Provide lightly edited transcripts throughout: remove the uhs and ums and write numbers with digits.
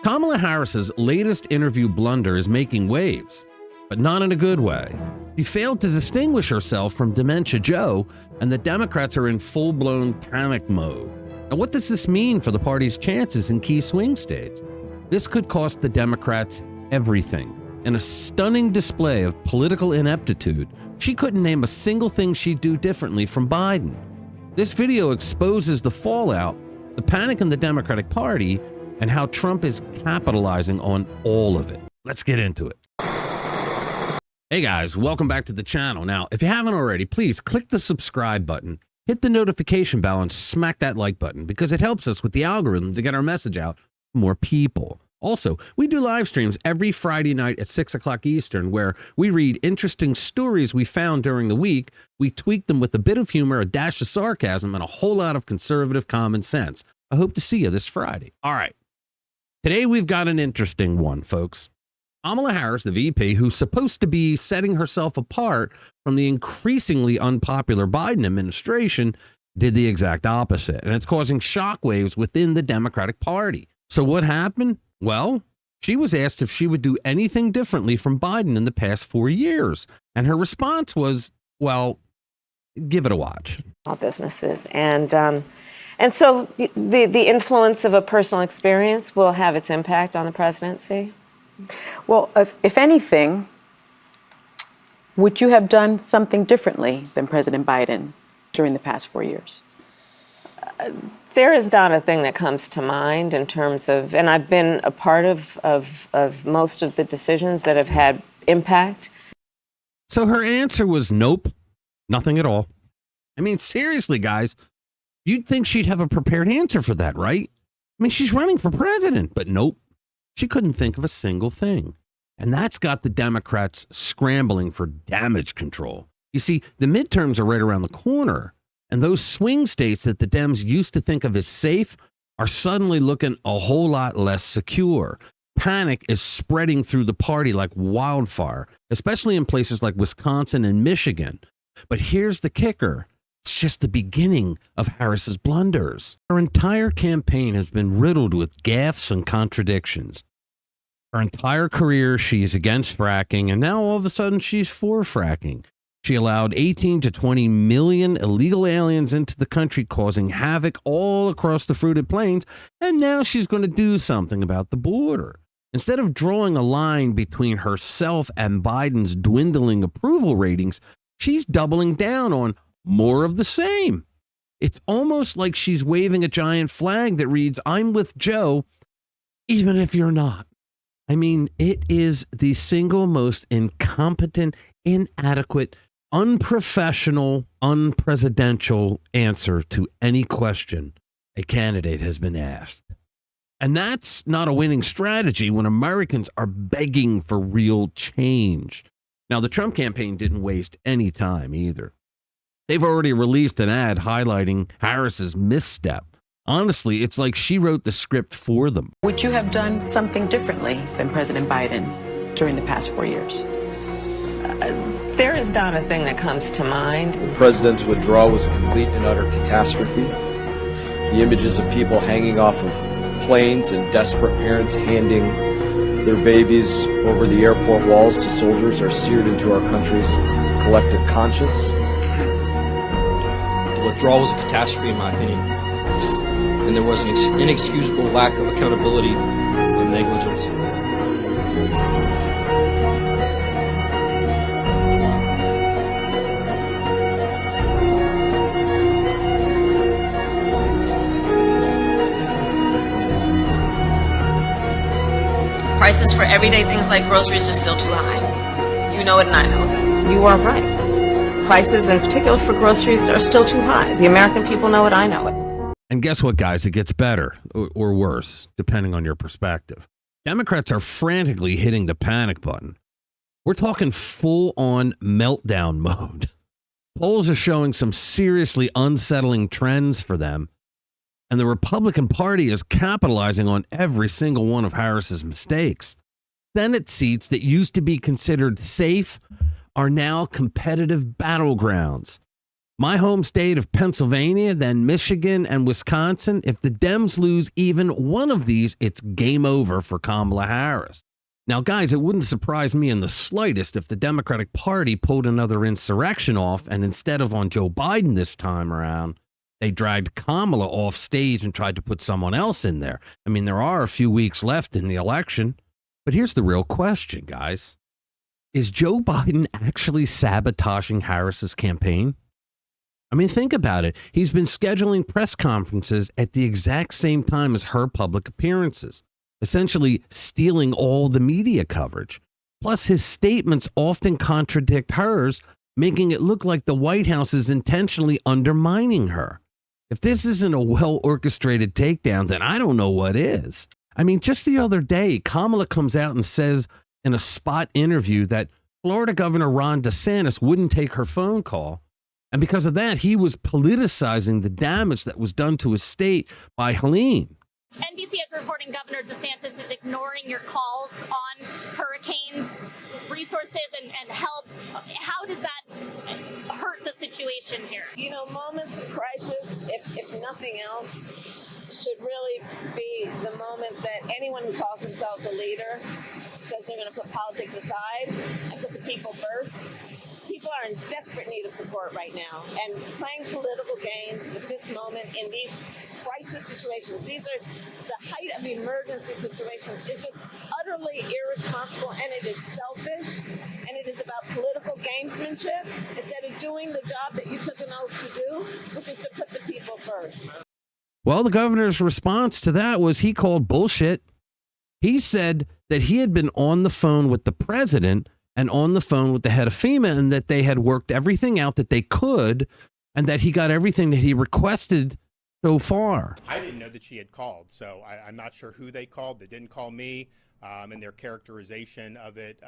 Kamala Harris's latest interview blunder is making waves, but not in a good way. She failed to distinguish herself from Dementia Joe, and the Democrats are in full-blown panic mode. Now, what does this mean for the party's chances in key swing states? This could cost the Democrats everything. In a stunning display of political ineptitude, she couldn't name a single thing she'd do differently from Biden. This video exposes the fallout, the panic in the Democratic Party, and how Trump is capitalizing on all of it. Let's get into it. Hey guys, welcome back to the channel. Now, if you haven't already, please click the subscribe button, hit the notification bell, and smack that like button because it helps us with the algorithm to get our message out to more people. Also, we do live streams every Friday night at 6 o'clock Eastern where we read interesting stories we found during the week. We tweak them with a bit of humor, a dash of sarcasm, and a whole lot of conservative common sense. I hope to see you this Friday. All right. Today we've got an interesting one, folks. Kamala Harris, the VP, who's supposed to be setting herself apart from the increasingly unpopular Biden administration, did the exact opposite, and it's causing shockwaves within the Democratic Party. So what happened? Well, she was asked if she would do anything differently from Biden in the past 4 years, and her response was, well, give it a watch. All businesses, and so the influence of a personal experience will have its impact on the presidency. Well, if anything, would you have done something differently than President Biden during the past 4 years? There is not a thing that comes to mind in terms of, and I've been a part of most of the decisions that have had impact. So her answer was nope, nothing at all. I mean, seriously, guys, you'd think she'd have a prepared answer for that, right? I mean, she's running for president, but nope. She couldn't think of a single thing. And that's got the Democrats scrambling for damage control. You see, the midterms are right around the corner, and those swing states that the Dems used to think of as safe are suddenly looking a whole lot less secure. Panic is spreading through the party like wildfire, especially in places like Wisconsin and Michigan. But here's the kicker. It's just the beginning of Harris's blunders. Her entire campaign has been riddled with gaffes and contradictions. Her entire career, she's against fracking, and now all of a sudden she's for fracking. She allowed 18 to 20 million illegal aliens into the country, causing havoc all across the fruited plains, and now she's going to do something about the border. Instead of drawing a line between herself and Biden's dwindling approval ratings, she's doubling down on more of the same. It's almost like she's waving a giant flag that reads, "I'm with Joe, even if you're not." I mean, it is the single most incompetent, inadequate, unprofessional, unpresidential answer to any question a candidate has been asked. And that's not a winning strategy when Americans are begging for real change. Now, the Trump campaign didn't waste any time either. They've already released an ad highlighting Harris's misstep. Honestly, it's like she wrote the script for them. Would you have done something differently than President Biden during the past 4 years? There is not a thing that comes to mind. The president's withdrawal was a complete and utter catastrophe. The images of people hanging off of planes and desperate parents handing their babies over the airport walls to soldiers are seared into our country's collective conscience. The withdrawal was a catastrophe, in my opinion, and there was an inexcusable lack of accountability and negligence. Prices for everyday things like groceries are still too high. You know it and I know it. You are right. Prices, in particular for groceries, are still too high. The American people know it, I know it. And guess what, guys? It gets better or worse, depending on your perspective. Democrats are frantically hitting the panic button. We're talking full-on meltdown mode. Polls are showing some seriously unsettling trends for them, and the Republican Party is capitalizing on every single one of Harris's mistakes. Senate seats that used to be considered safe are now competitive battlegrounds. My home state of Pennsylvania, then Michigan and Wisconsin. If the Dems lose even one of these, it's game over for Kamala Harris. Now, guys, it wouldn't surprise me in the slightest if the Democratic Party pulled another insurrection off, and instead of on Joe Biden this time around, they dragged Kamala off stage and tried to put someone else in there. I mean, there are a few weeks left in the election, but here's the real question, guys. Is Joe Biden actually sabotaging Harris's campaign? I mean, think about it. He's been scheduling press conferences at the exact same time as her public appearances, essentially stealing all the media coverage. Plus, his statements often contradict hers, making it look like the White House is intentionally undermining her. If this isn't a well-orchestrated takedown, then I don't know what is. I mean, just the other day, Kamala comes out and says in a spot interview that Florida Governor Ron DeSantis wouldn't take her phone call. And because of that, he was politicizing the damage that was done to his state by Helene. NBC is reporting Governor DeSantis is ignoring your calls on hurricanes, resources, and help. How does that hurt the situation here? You know, moments of crisis, if nothing else, should really be the moment that anyone who calls themselves a leader says they're going to put politics aside and put the people first. People are in desperate need of support right now, and playing political games with this moment in these crisis situations, these are the height of emergency situations, is just utterly irresponsible, and it is selfish, and it is about political gamesmanship instead of doing the job that you took an oath to do, which is to put the people first. Well, the governor's response to that was he called bullshit. He said that he had been on the phone with the president and on the phone with the head of FEMA, and that they had worked everything out that they could, and that he got everything that he requested so far. I didn't know that she had called, so I'm not sure who they called. They didn't call me, and their characterization of it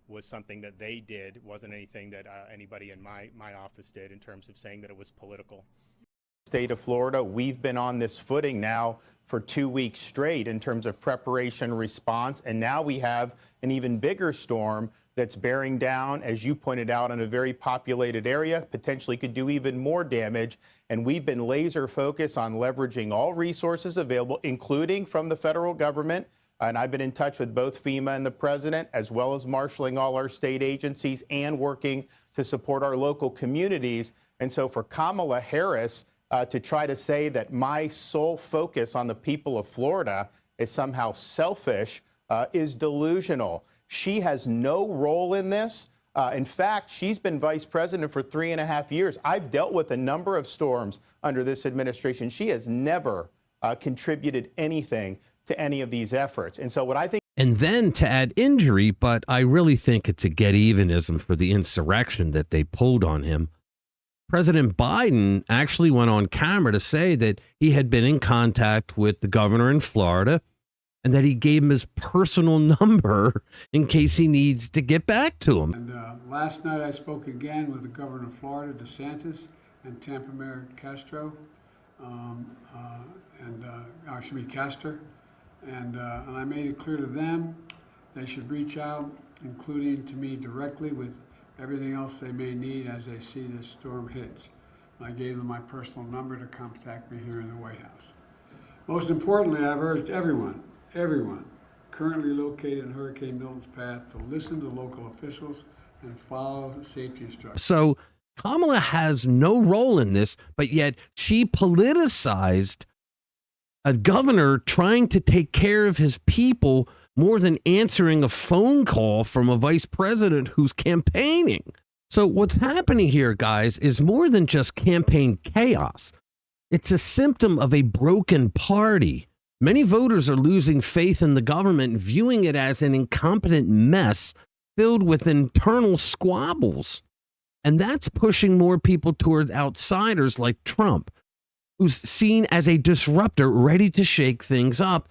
was something that they did. It wasn't anything that anybody in my office did in terms of saying that it was political. State of Florida, we've been on this footing now for 2 weeks straight in terms of preparation, response, and now we have an even bigger storm that's bearing down, as you pointed out, on a very populated area, potentially could do even more damage. And we've been laser focused on leveraging all resources available, including from the federal government. And I've been in touch with both FEMA and the president, as well as marshaling all our state agencies and working to support our local communities. And so for Kamala Harris to try to say that my sole focus on the people of Florida is somehow selfish is delusional. She has no role in this. In fact, she's been vice president for 3.5 years. I've dealt with a number of storms under this administration. She has never contributed anything to any of these efforts. And so what I think. And then to add injury, but I really think it's a get-evenism for the insurrection that they pulled on him. President Biden actually went on camera to say that he had been in contact with the governor in Florida and that he gave him his personal number in case he needs to get back to him. And last night I spoke again with the governor of Florida, DeSantis, and Tampa Mayor Castro, Castor, and I made it clear to them they should reach out, including to me directly, with everything else they may need as they see this storm hits. I gave them my personal number to contact me here in the White House. Most importantly, I've urged everyone currently located in Hurricane Milton's path to listen to local officials and follow safety instructions. So Kamala has no role in this, but yet she politicized a governor trying to take care of his people more than answering a phone call from a vice president who's campaigning. So what's happening here, guys, is more than just campaign chaos. It's a symptom of a broken party. Many voters are losing faith in the government, viewing it as an incompetent mess filled with internal squabbles. And that's pushing more people toward outsiders like Trump, who's seen as a disruptor ready to shake things up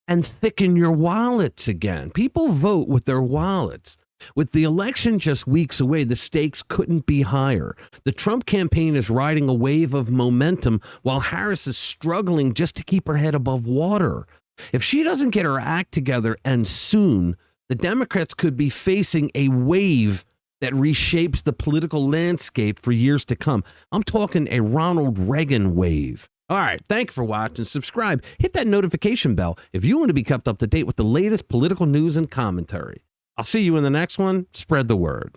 and thicken your wallets again. People vote with their wallets. With the election just weeks away, the stakes couldn't be higher. The Trump campaign is riding a wave of momentum while Harris is struggling just to keep her head above water. If she doesn't get her act together, and soon, the Democrats could be facing a wave that reshapes the political landscape for years to come. I'm talking a Ronald Reagan wave. All right, thanks for watching. Subscribe. Hit that notification bell if you want to be kept up to date with the latest political news and commentary. I'll see you in the next one. Spread the word.